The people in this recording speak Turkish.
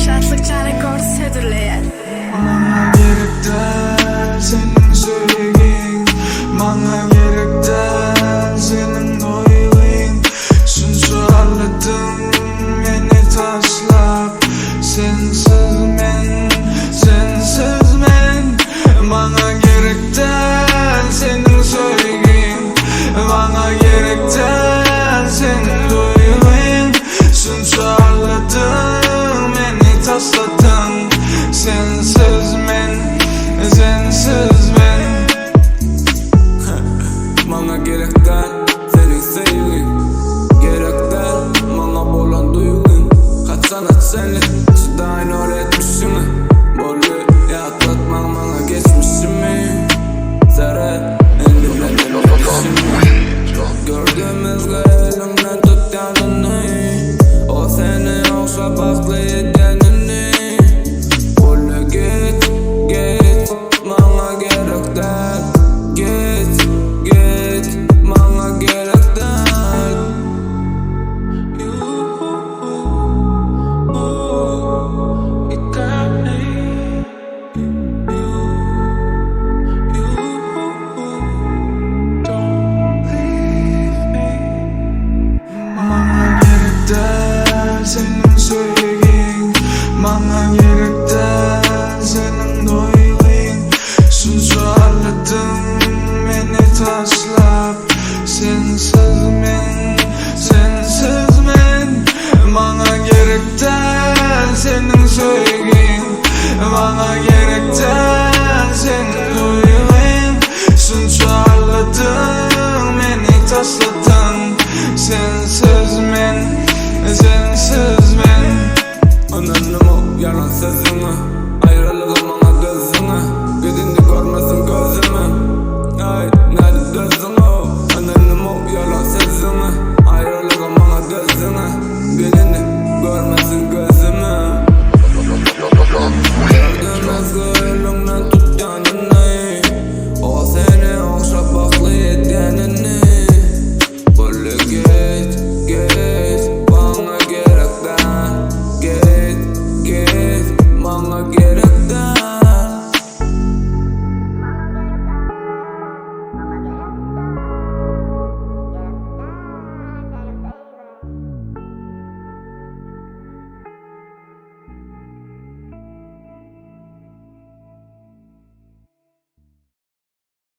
Şartlıkça rekord sedürleyen Bana gerek değil senin söylediğin, bana gerek değil senin doyduğun. Şunca ağladım beni taşlap, sensiz men, sensiz men. Bana gerek değil senin söylediğin, bana gerek değil senin doyduğun. Şunca ağladım beni taşladın, sensiz men, sensiz men. Bana gerek değil senin sevgin, gerek değil bana bolan duygun. Kaç sanat seni çıdayın öğretmişimi, böyle yatlatman bana geçmişimi. Zerre elimle demişimi, gördüğümüzde elimle tut yanını. O seni yoksa baklayı denini. Böyle git, git bana gerek değil. Git, git bana gerek değil. You got me. Don't leave me. Bana gerek değil senin söylediğin, bana gerek değil senin doyduğun. Şunca ağladım beni taşlap, sensiz men, sensiz men. Bana gerek değil senin söylediğin, bana gerek değil senin doyduğun. Şunca ağladım beni taşladın, sensiz men, sensiz